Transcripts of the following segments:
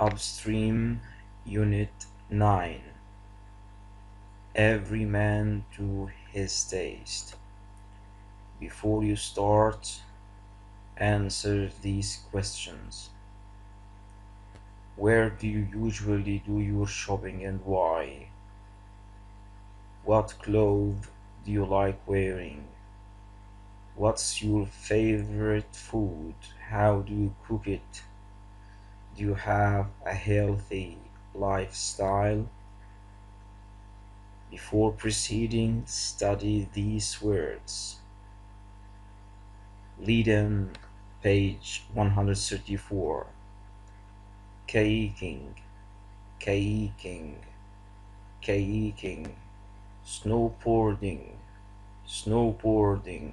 Upstream Unit 9. Every man to his taste. Before you start, answer these questions. Where do you usually do your shopping and why? What clothes do you like wearing? What's your favorite food? How do you cook it? Do you have a healthy lifestyle? Before proceeding, study these words. Lead-in, page 134. Kayaking, kayaking, kayaking. Snowboarding, snowboarding,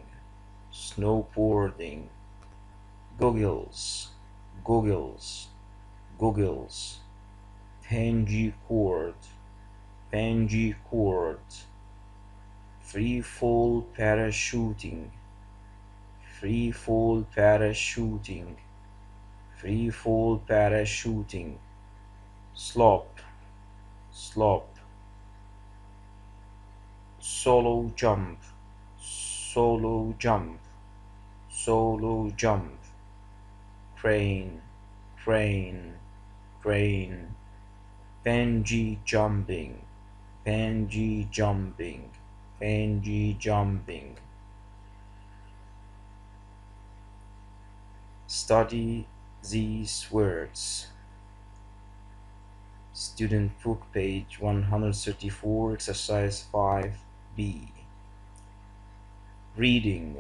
snowboarding. Goggles, goggles, goggles. Bungee cord, bungee cord. Free fall parachuting, free fall parachuting, free fall parachuting. Slop, slop. Solo jump, solo jump, solo jump. Crane, crane, crane. Bungee jumping, bungee jumping, bungee jumping. Study these words. Student book, page 134, exercise 5B. Reading.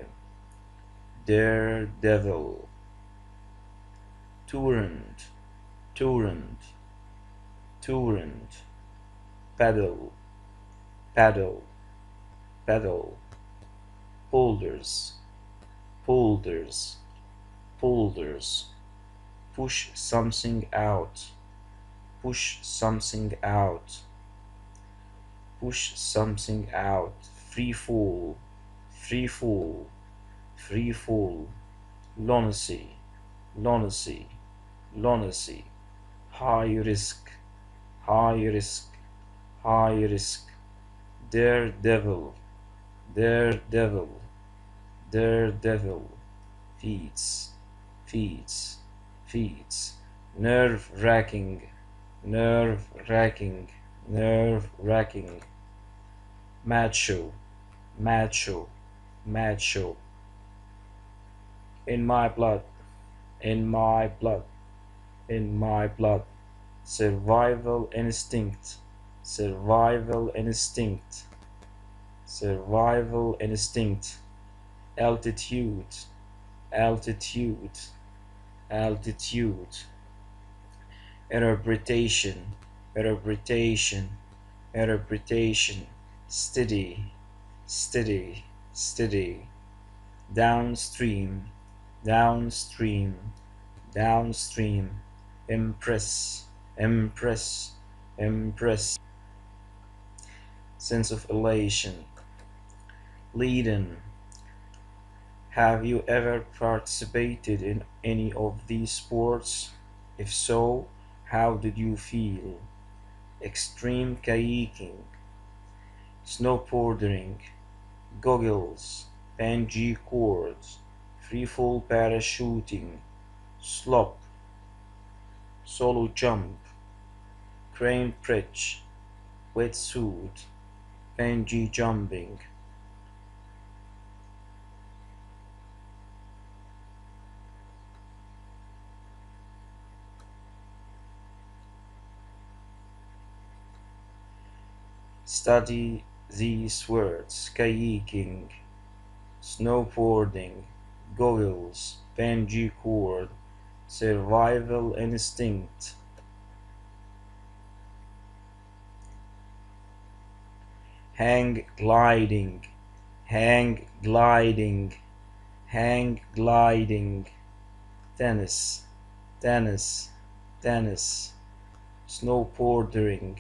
Daredevil. Torrent, torrent, torrent. Paddle, paddle, paddle. Boulders, boulders, boulders. Push something out, push something out, push something out. Free fall, free fall, free fall. Lunacy, lunacy, lunacy. High risk, high risk, high risk. Daredevil, daredevil, daredevil. Feats, feats, feats. Nerve-wracking, nerve-wracking, nerve-wracking. Macho, macho, macho. In my blood, in my blood, in my blood. Survival instinct, survival instinct, survival instinct. Altitude, altitude, altitude. Interpretation, interpretation, interpretation. Steady, steady, steady. Downstream, downstream, downstream. Impress, impress, impress. Sense of elation. Lead-in. Have you ever participated in any of these sports? If so, how did you feel? Extreme kayaking, snowboarding, goggles, bungee cords, freefall parachuting, slop, solo jump, crane bridge, wetsuit, bungee jumping. Study these words. Kayaking, snowboarding, goggles, bungee cord, survival instinct. Hang gliding, hang gliding, hang gliding. Tennis, tennis, tennis. Snowboarding,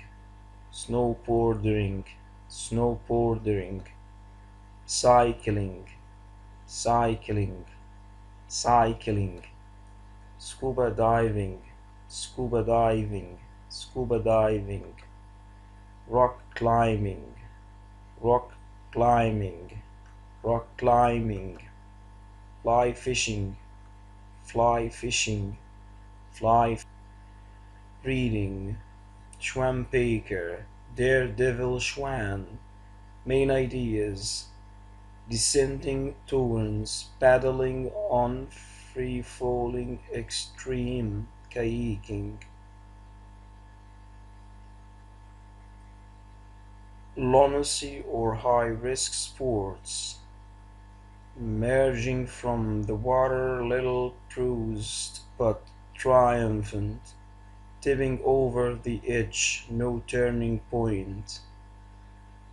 snowboarding, snowboarding. Cycling, cycling, cycling. Scuba diving, scuba diving, scuba diving, rock climbing, rock climbing, rock climbing, fly fishing, fly fishing, fly reading, Schwambaker, Daredevil Schwan, main ideas, descending torrents, paddling on free-falling extreme kayaking, lunacy or high-risk sports, emerging from the water little bruised but triumphant, tipping over the edge, no turning point.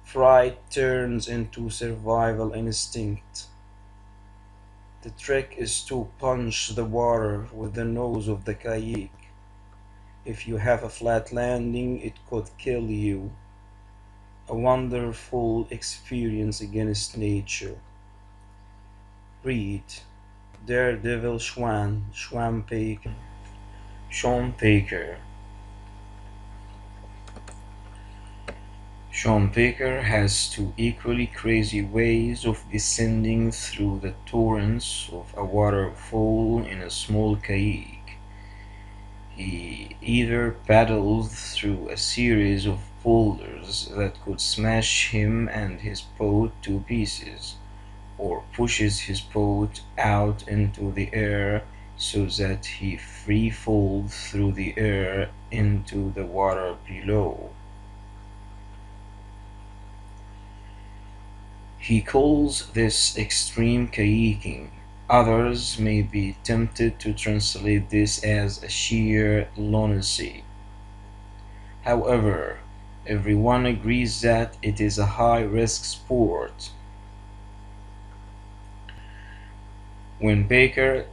Fright turns into survival instinct. The trick is to punch the water with the nose of the kayak. If you have a flat landing, it could kill you. A wonderful experience against nature. Read Daredevil Schwambaker, Sean Baker. Sean Baker has two equally crazy ways of descending through the torrents of a waterfall in a small kayak. He either paddles through a series of boulders that could smash him and his boat to pieces, or pushes his boat out into the air so that he free falls through the air into the water below. He calls this extreme kayaking. Others may be tempted to translate this as a sheer lunacy. However, everyone agrees that it is a high-risk sport. When Baker,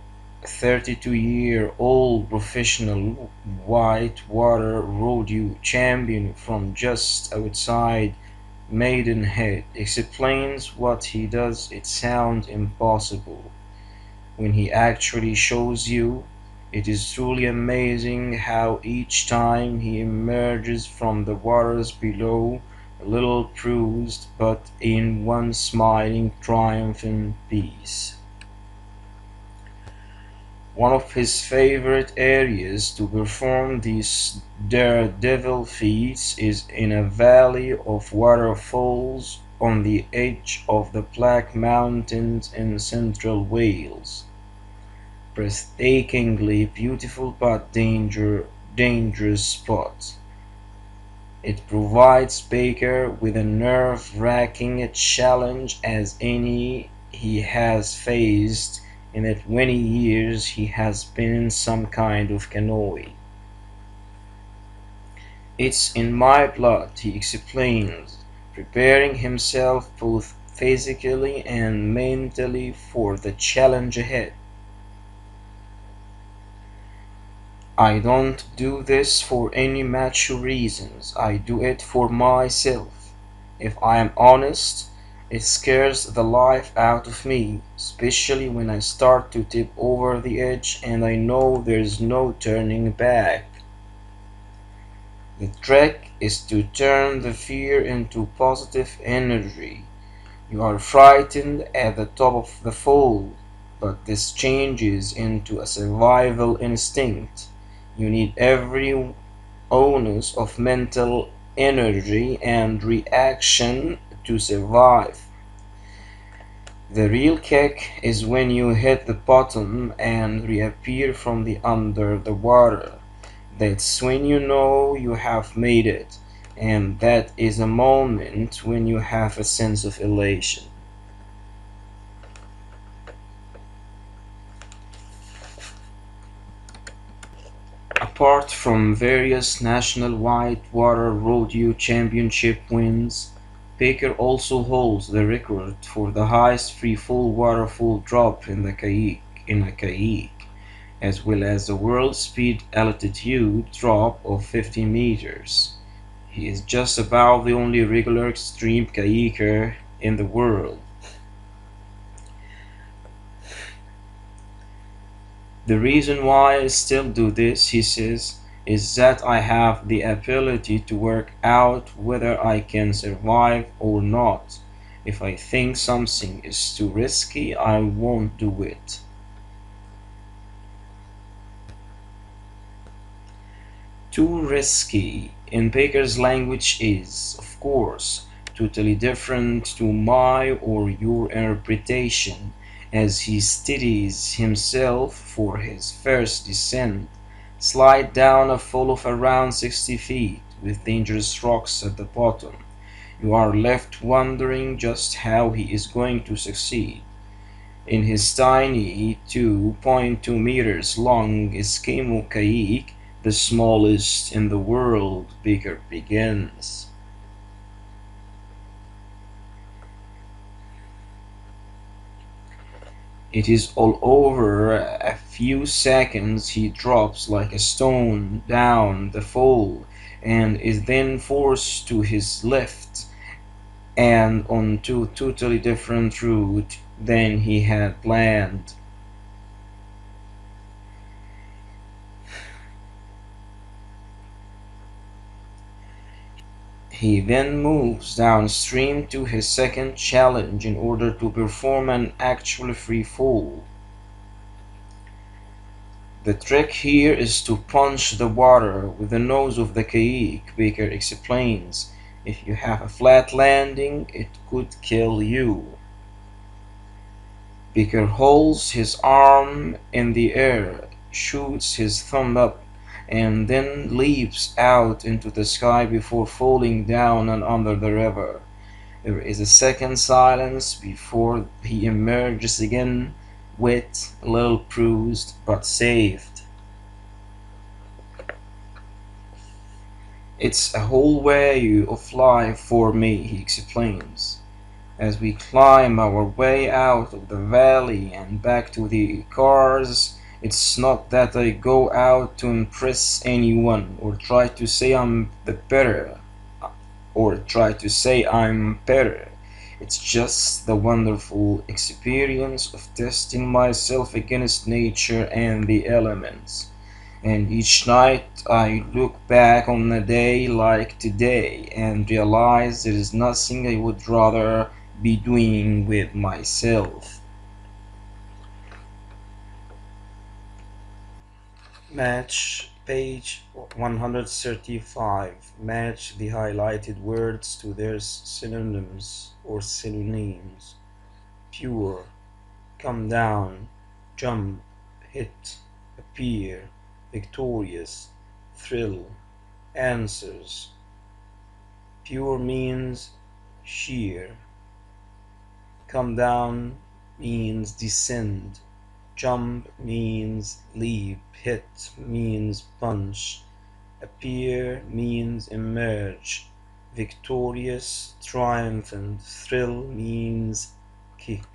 a 32-year-old professional whitewater rodeo champion from just outside Maidenhead, explains what he does, it sounds impossible. When he actually shows you, it is truly amazing how each time he emerges from the waters below, a little bruised, but in one smiling, triumphant peace. One of his favorite areas to perform these daredevil feats is in a valley of waterfalls on the edge of the Black Mountains in central Wales. Breathtakingly beautiful but dangerous spot. It provides Baker with a nerve-wracking challenge as any he has faced in the 20 years he has been in some kind of canoe. It's in my blood, he explains, preparing himself both physically and mentally for the challenge ahead. I don't do this for any macho reasons. I do it for myself. If I am honest, it scares the life out of me, especially when I start to tip over the edge and I know there's no turning back. The trick is to turn the fear into positive energy. You are frightened at the top of the fall, but this changes into a survival instinct. You need every ounce of mental energy and reaction to survive. The real kick is when you hit the bottom and reappear from the under the water. That's when you know you have made it, and that is a moment when you have a sense of elation. Apart from various national whitewater rodeo championship wins, Baker also holds the record for the highest free-fall waterfall drop in a kayak, as well as the world speed altitude drop of 50 meters. He is just about the only regular extreme kayaker in the world. The reason why I still do this, he says, is that I have the ability to work out whether I can survive or not. If I think something is too risky, I won't do it. Too risky in Baker's language is, of course, totally different to my or your interpretation as he steadies himself for his first descent. Slide down a fall of around 60 feet with dangerous rocks at the bottom. You are left wondering just how he is going to succeed. In his tiny 2.2 meters long Eskimo kayak, the smallest in the world, Baker begins. It is all over a few seconds. He drops like a stone down the fall and is then forced to his left and onto a totally different route than he had planned. He then moves downstream to his second challenge in order to perform an actual free fall. The trick here is to punch the water with the nose of the kayak, Baker explains. If you have a flat landing, it could kill you. Baker holds his arm in the air, shoots his thumb up, and then leaps out into the sky before falling down and under the river. There is a second silence before he emerges again, wet, a little bruised, but saved. It's a whole way of life for me, he explains. As we climb our way out of the valley and back to the cars, it's not that I go out to impress anyone or try to say I'm better. It's just the wonderful experience of testing myself against nature and the elements. And each night I look back on a day like today and realize there is nothing I would rather be doing with myself. Match page 135. Match the highlighted words to their synonyms or synonyms. Pure, come down, jump, hit, appear, victorious, thrill, answers. Pure means sheer. Come down means descend. Jump means leap. Hit means punch. Appear means emerge. Victorious, triumphant. Thrill means kick.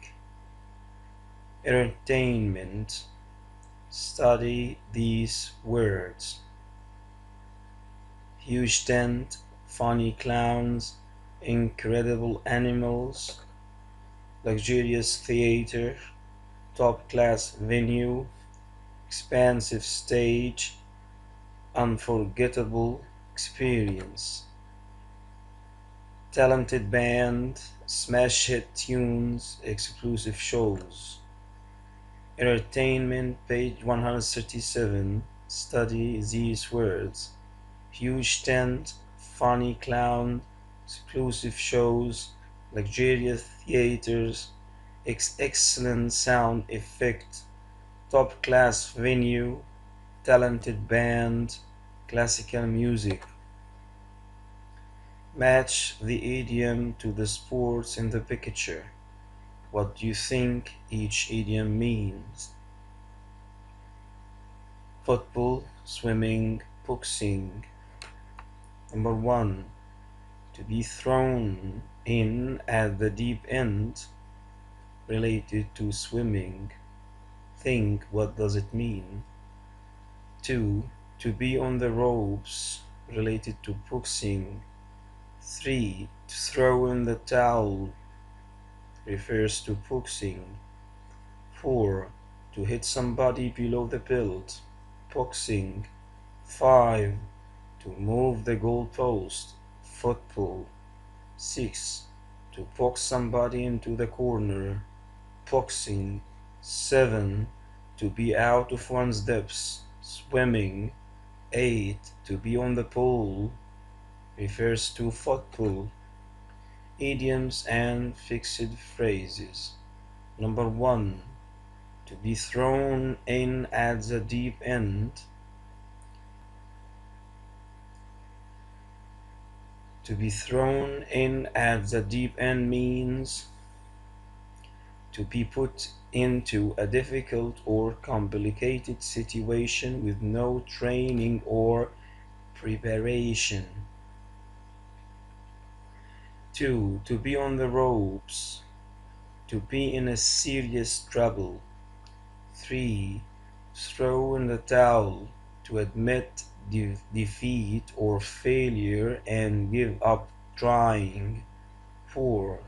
Entertainment. Study these words. Huge tent, funny clowns, incredible animals, luxurious theater, top-class venue, expansive stage, unforgettable experience, talented band, smash hit tunes, exclusive shows. Entertainment, page 137. Study these words. Huge tent, funny clown, exclusive shows, luxurious theaters, excellent sound effect, top class venue, talented band, classical music. Match the idiom to the sports in the picture. What do you think each idiom means? Football, swimming, boxing. Number 1. To be thrown in at the deep end, related to swimming. Think, what does it mean? 2. To be on the ropes, related to boxing. 3. To throw in the towel, refers to boxing. 4. To hit somebody below the belt, boxing. 5. To move the goalpost, football. 6. To box somebody into the corner, boxing. 7. To be out of one's depths, swimming. 8. To be on the pole, refers to football. Idioms and fixed phrases. Number 1. To be thrown in at the deep end. To be thrown in at the deep end means to be put into a difficult or complicated situation with no training or preparation. 2. To be on the ropes. To be in a serious trouble. 3. Throw in the towel. To admit defeat or failure and give up trying. 4.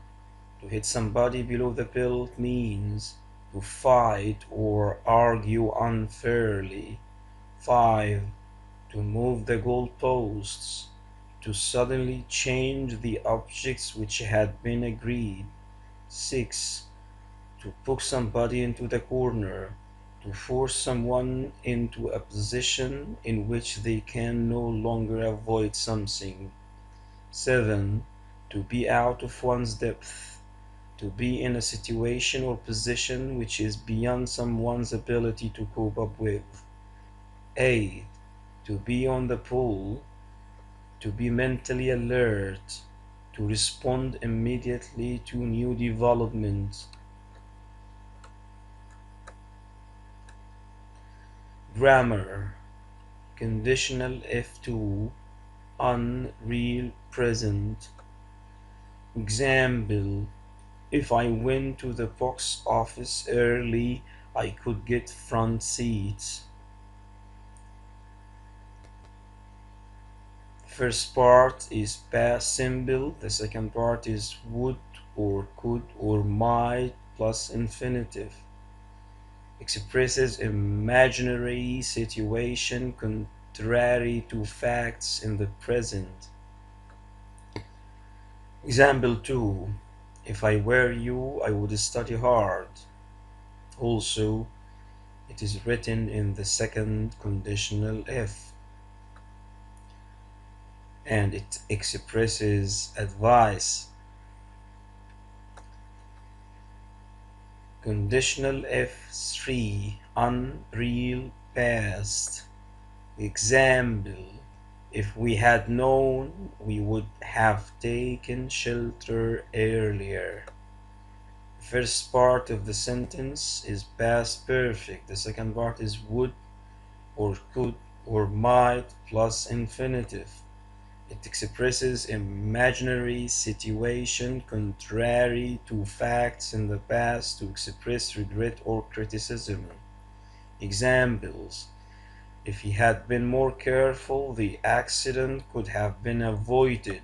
To hit somebody below the belt means to fight or argue unfairly. 5. To move the goalposts. To suddenly change the objects which had been agreed. 6. To push somebody into the corner. To force someone into a position in which they can no longer avoid something. 7. To be out of one's depth. To be in a situation or position which is beyond someone's ability to cope up with. 8. To be on the pole. To be mentally alert. To respond immediately to new developments. Grammar. Conditional F2. Unreal present. Example. If I went to the box office early, I could get front seats. First part is past simple, the second part is would or could or might plus infinitive. Expresses imaginary situation contrary to facts in the present. Example 2. If I were you, I would study hard. Also, it is written in the second conditional F, and it expresses advice. Conditional F3. Unreal past. Example. If we had known, we would have taken shelter earlier. The first part of the sentence is past perfect. The second part is would or could or might plus infinitive. It expresses imaginary situation contrary to facts in the past to express regret or criticism. Examples. If he had been more careful, the accident could have been avoided.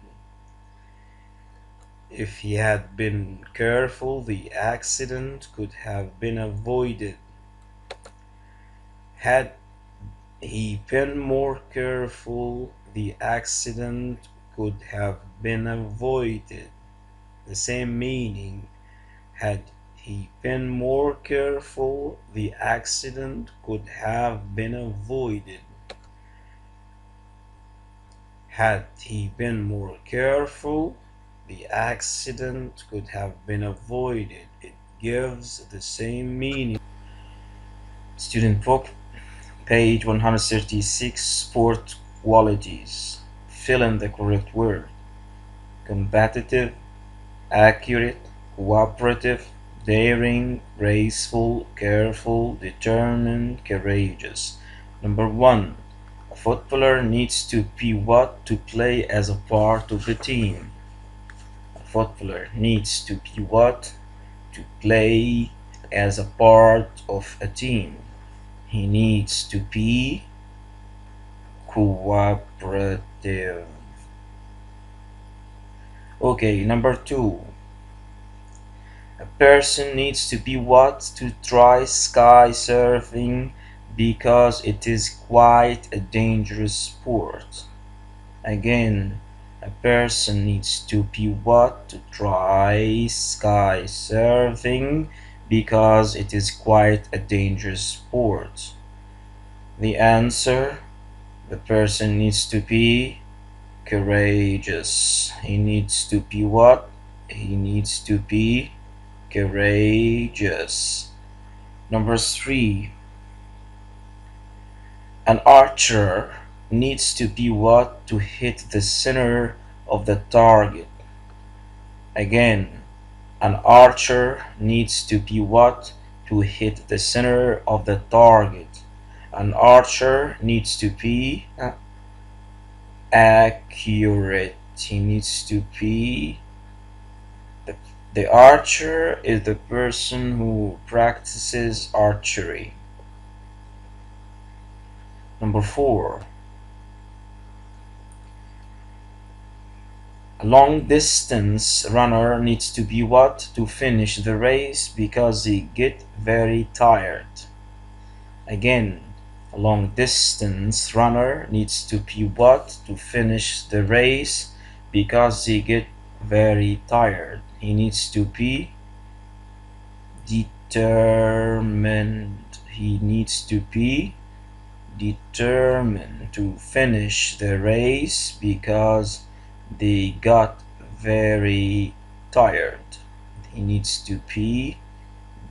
If he had been careful, the accident could have been avoided. Had he been more careful, the accident could have been avoided. The same meaning. Had he been more careful, the accident could have been avoided. Had he been more careful, the accident could have been avoided. It gives the same meaning. Student book, page 136, sport qualities. Fill in the correct word. Competitive, accurate, cooperative, daring, graceful, careful, determined, courageous. Number 1. A footballer needs to be what to play as a part of the team. A footballer needs to be what to play as a part of a team. He needs to be cooperative. Okay, number 2. A person needs to be what to try sky surfing, because it is quite a dangerous sport. Again, a person needs to be what? To try sky surfing because it is quite a dangerous sport. The answer, the person needs to be courageous. He needs to be what? He needs to be courageous. Number 3, an archer needs to be what? To hit the center of the target. Again, an archer needs to be what? To hit the center of the target. An archer needs to be accurate. He needs to be the archer is the person who practices archery. Number 4, a long distance runner needs to be what? To finish the race because they get very tired. Again, a long distance runner needs to be what? To finish the race because they get very tired. He needs to be determined. He needs to be determined to finish the race because they got very tired. He needs to be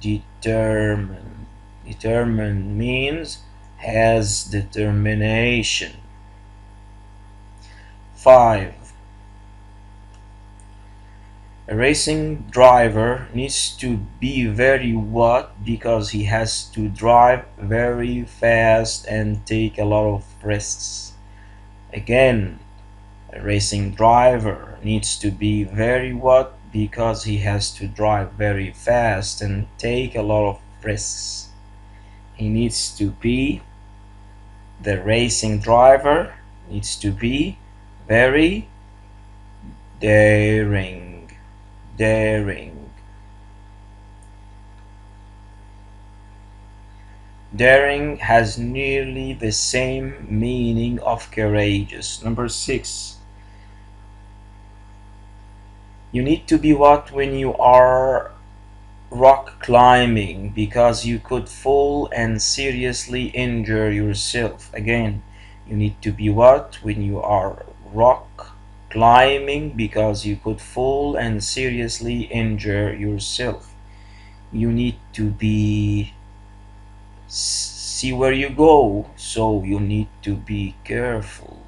determined. Determined means has determination. 5, a racing driver needs to be very what? Because he has to drive very fast and take a lot of risks. Again, a racing driver needs to be very what? Because he has to drive very fast and take a lot of risks. He needs to be, the racing driver needs to be very daring. Daring. Daring has nearly the same meaning of courageous. Number 6, you need to be what? When you are rock climbing because you could fall and seriously injure yourself. Again, you need to be what? When you are rock climbing because you could fall and seriously injure yourself. You need to be see where you go, so you need to be careful.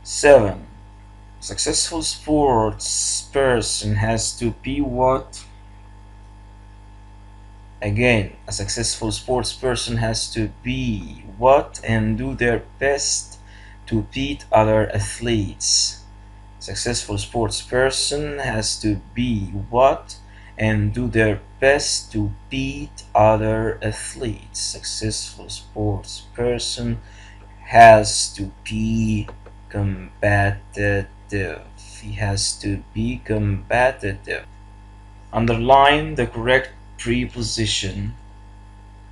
7, successful sports person has to be what? Again, a successful sports person has to be what? And do their best to beat other athletes. Successful sports person has to be what? And do their best to beat other athletes. Successful sports person has to be combative. He has to be combative. Underline the correct preposition,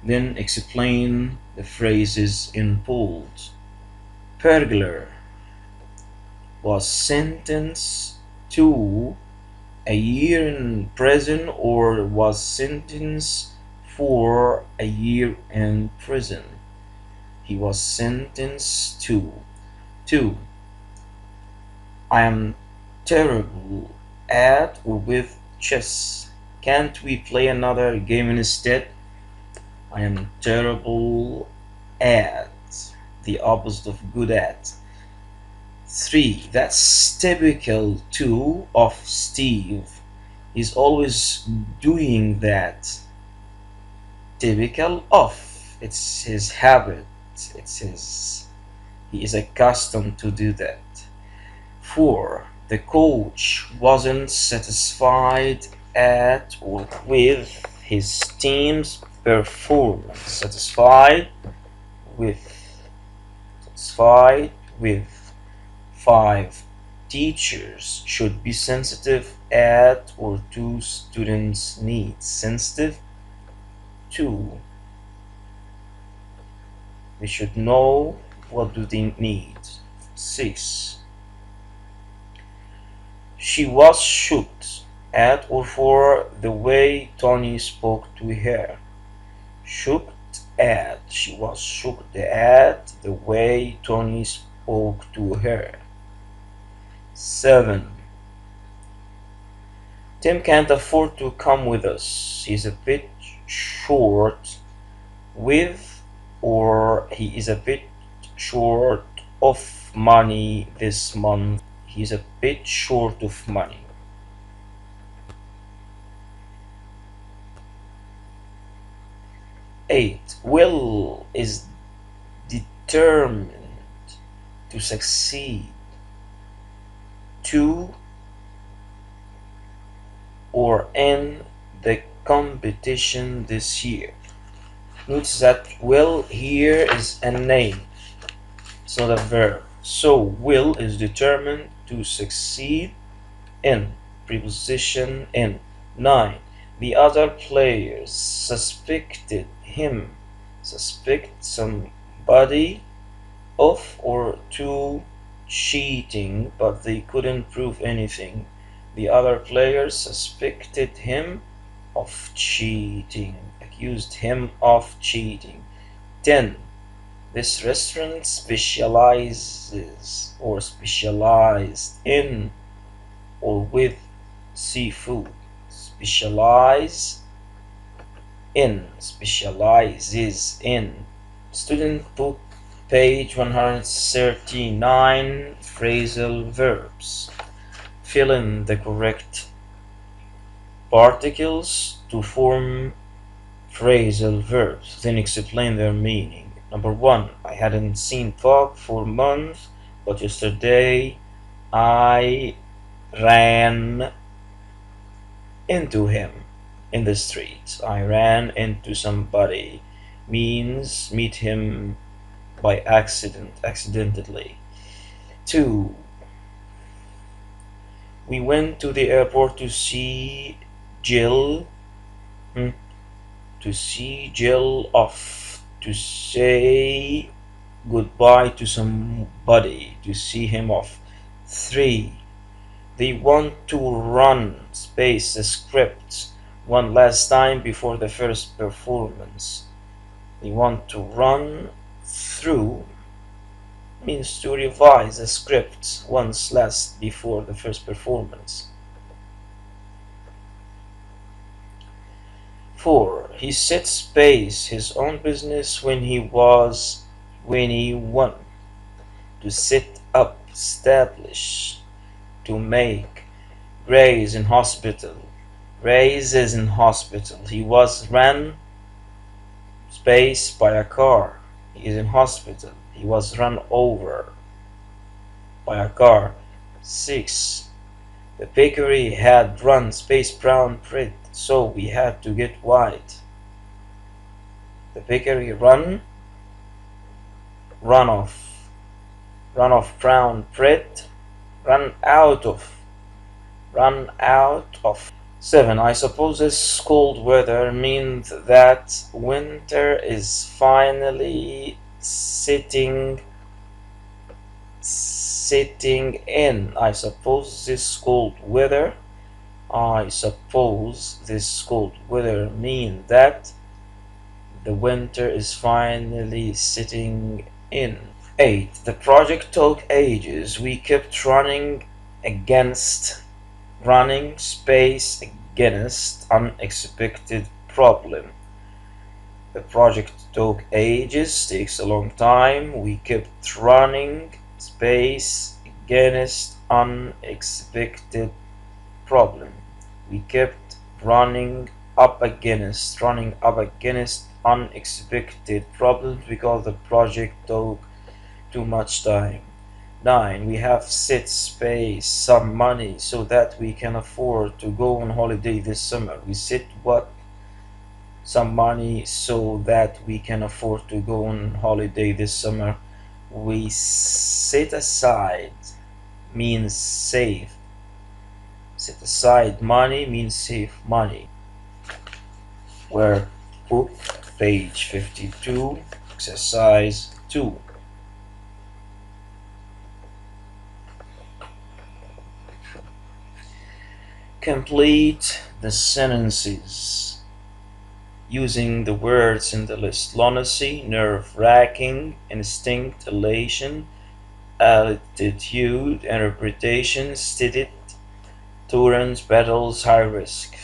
then explain the phrases in bold. Burglar was sentenced to a year in prison or was sentenced for a year in prison. He was sentenced to. 2, I am terrible at or with chess. Can't we play another game instead? I am terrible at, the opposite of good at. 3, that's typical too of Steve. He's always doing that. Typical of, it's his habit. He is accustomed to do that. 4, the coach wasn't satisfied at or with his team's performance. Satisfied with. 5, teachers should be sensitive at or to students' needs. Sensitive 2. We should know what do they need. 6. She was shocked at or for the way Tony spoke to her. Shocked at. She was shocked at the way Tony spoke to her. 7. Tim can't afford to come with us. He's a bit short with, or he is a bit short of money this month. He's a bit short of money. 8. Will is determined to succeed to or in the competition this year. Notice that will here is a name, it's not a verb. So will is determined to succeed in, preposition in. 9. The other players suspected him, suspect somebody of or to cheating, but they couldn't prove anything. The other players suspected him of cheating, accused him of cheating. 10. This restaurant specializes or specialized in or with seafood. Specialize in, specializes in. Student book, page 139, phrasal verbs. Fill in the correct particles to form phrasal verbs, then explain their meaning. Number 1. I hadn't seen Bob for months, but yesterday I ran into him in the street. I ran into somebody means meet him by accident, accidentally. 2. We went to the airport to see Jill. To see Jill off. To say goodbye to somebody. To see him off. 3. They want to run space the script one last time before the first performance. They want to run through means to revise the script once last before the first performance. 4. He set space his own business when he won. To set up, establish. To make. Grace in hospital. Grace is in hospital. He was ran space by a car. He is in hospital. He was run over by a car. 6. The bakery had run space brown bread, so we had to get white. The bakery run off brown bread, run out of. 7. I suppose this cold weather means that winter is finally setting in. I suppose this cold weather means that the winter is finally setting in. 8. The project took ages. We kept running space against unexpected problem. The project took ages, takes a long time. We kept running space against unexpected problem. We kept running up against unexpected problems because the project took too much time. 9. We have set space some money so that we can afford to go on holiday this summer. We set what? Some money so that we can afford to go on holiday this summer. We set aside means save. Set aside money means save money. Where Workbook, page 52, exercise 2. Complete the sentences using the words in the list: lunacy, nerve-wracking, instinct, elation, altitude, interpretation, studied, tolerance, battles, high risk.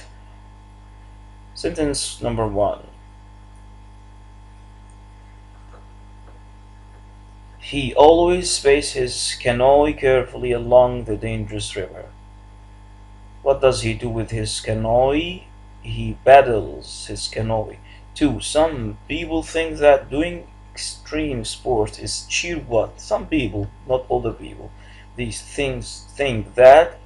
Sentence number 1. He always paces his canoe carefully along the dangerous river. What does he do with his canoe? He paddles his canoe. 2. Some people think that doing extreme sport is sheer what? Some people, not all the people. These things think that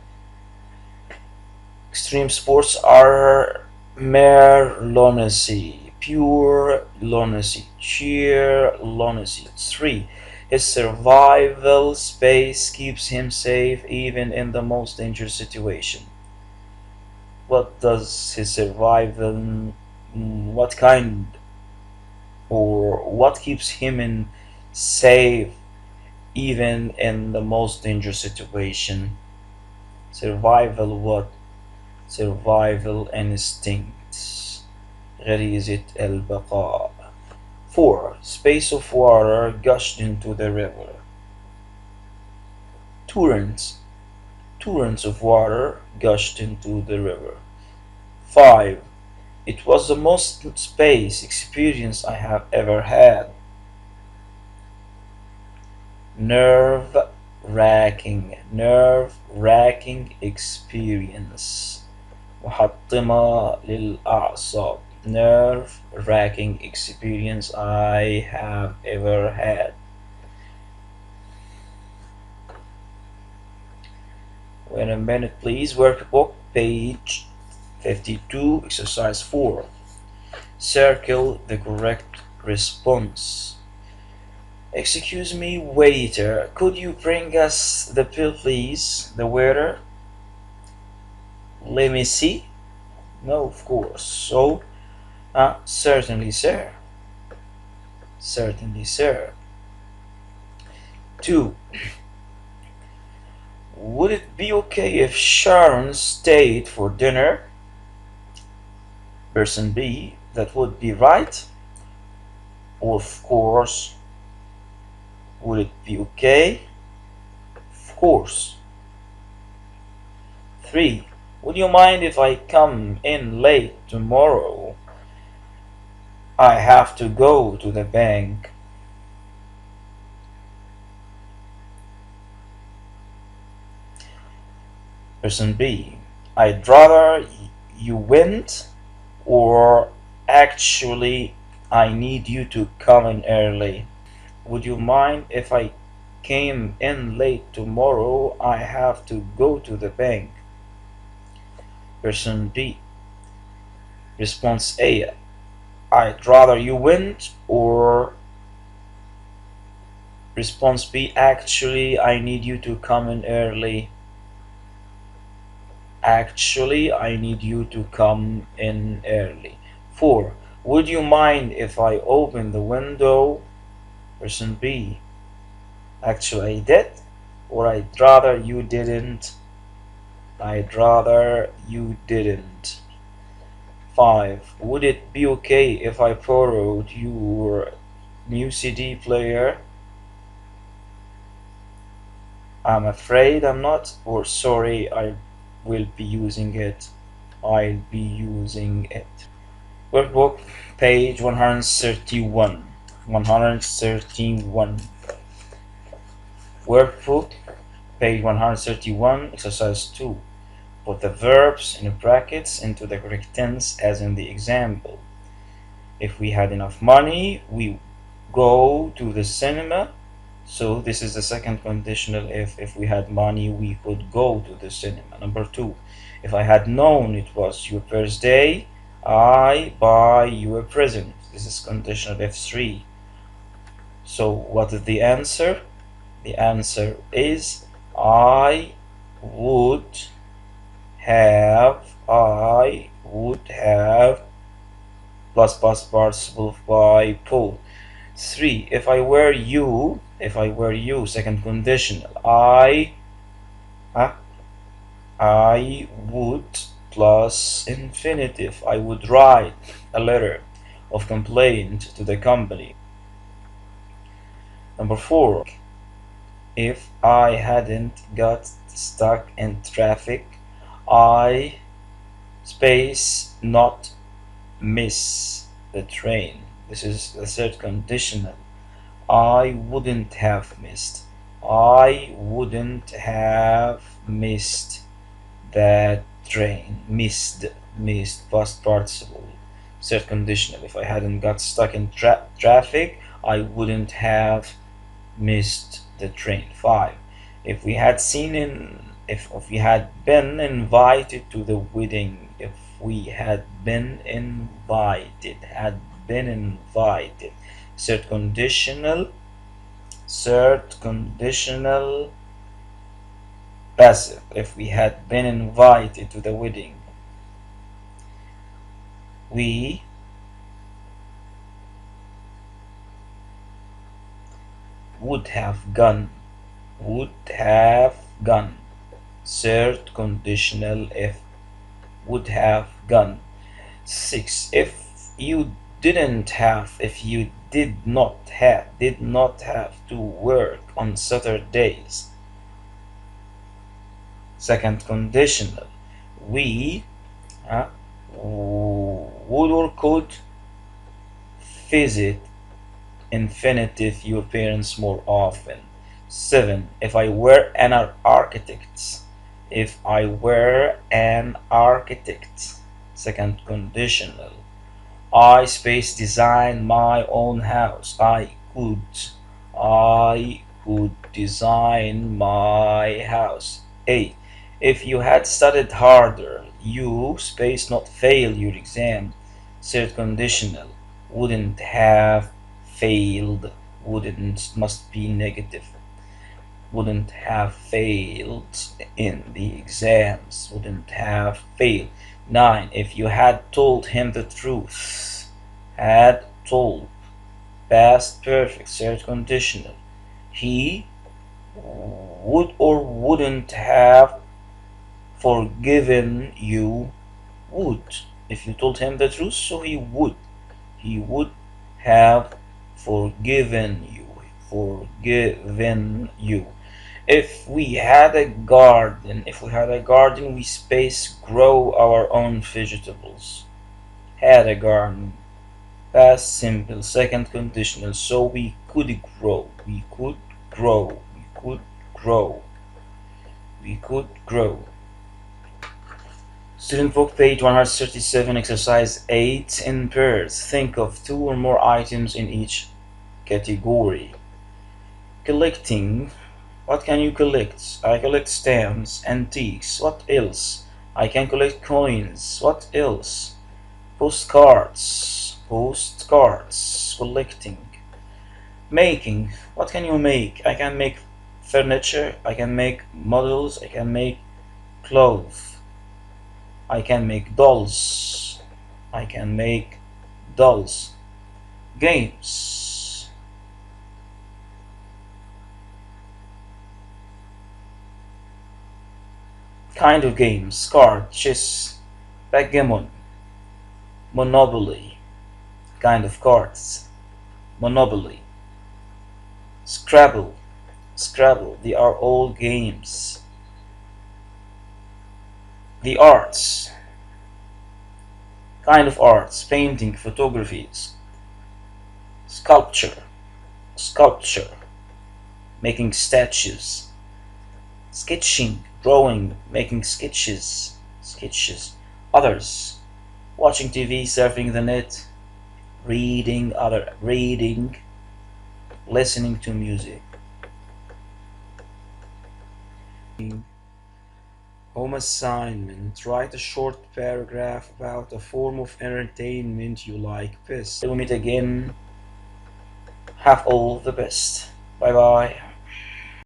extreme sports are mere lunacy, pure lunacy, sheer lunacy. 3. His survival space keeps him safe even in the most dangerous situation. What does his survival, what kind, or what keeps him in safe even in the most dangerous situation? Survival what? Survival instincts. غريزة البقاء. 4. Space of water gushed into the river. Torrents. Torrents of water gushed into the river. 5. It was the most space experience I have ever had. Nerve-wracking experience. محطمة للأعصاب. Nerve-wracking experience I have ever had. Wait a minute, please. Workbook, page 52, exercise 4. Circle the correct response. Excuse me, waiter, could you bring us the bill, please? The waiter. Let me see. No, of course. So, certainly, sir. Certainly, sir. 2. Would it be okay if Sharon stayed for dinner? Person B, that would be right. Of course. Would it be okay? Of course. 3. Would you mind if I come in late tomorrow? I have to go to the bank. Person B, I'd rather you went, or actually I need you to come in early. Would you mind if I came in late tomorrow? I have to go to the bank. Person B, response A, I'd rather you went, or response B, actually I need you to come in early. Actually I need you to come in early. 4. Would you mind if I open the window? Person B, actually I did, or I'd rather you didn't. I'd rather you didn't. 5. Would it be okay if I borrowed your new CD player? I'm afraid I'm not, or sorry, I will be using it. I'll be using it. Workbook, page 131. 131. Workbook, page 131, exercise 2. Put the verbs in brackets into the correct tense as in the example. If we had enough money, we go to the cinema. So this is the second conditional if. If we had money, we could go to the cinema. Number 2, if I had known it was your birthday, I buy you a present. This is conditional F3. So what is the answer? The answer is I would have plus past participle by Paul. 3. If I were you, second conditional, huh? I would plus infinitive. I would write a letter of complaint to the company. Number 4. If I hadn't got stuck in traffic, I space not miss the train. This is the third conditional. I wouldn't have missed. I wouldn't have missed that train. Missed past participle. Third conditional. If I hadn't got stuck in traffic, I wouldn't have missed the train. 5. If we had seen in if we had been invited to the wedding, if we had been invited. Third conditional, passive. If we had been invited to the wedding, we would have gone. Third conditional, if would have gone. 6. If you did not have to work on Saturdays. Second conditional, we would or could visit infinitive your parents more often. 7. If I were an architect. Second conditional, I space design my own house. I could design my house. 8. If you had studied harder, you space not fail your exam. Third conditional, wouldn't have failed. Wouldn't must be negative. Wouldn't have failed in the exams. Wouldn't have failed. 9. If you had told him the truth. Had told. Past perfect. Third conditional. He would or wouldn't have forgiven you. Would. If you told him the truth, so he would. He would have forgiven you. If we had a garden, we space grow our own vegetables. Had a garden. Past simple. Second conditional. So we could grow. Student book, page 137, exercise 8 in pairs. Think of 2 or more items in each category. Collecting. What can you collect? I collect stamps, antiques. What else? I can collect coins. What else? Postcards. Collecting. Making. What can you make? I can make furniture. I can make models. I can make clothes. I can make dolls. Games. Kind of games. Card, chess, backgammon, Monopoly. Kind of cards. Monopoly. Scrabble. They are all games. The arts. Kind of arts. Painting, photography. Sculpture. Making statues. Sketching, drawing, making sketches. Others. Watching TV, surfing the net, reading, listening to music. Home assignment. Write a short paragraph about a form of entertainment you like best. Till we meet again. Have all the best. Bye bye.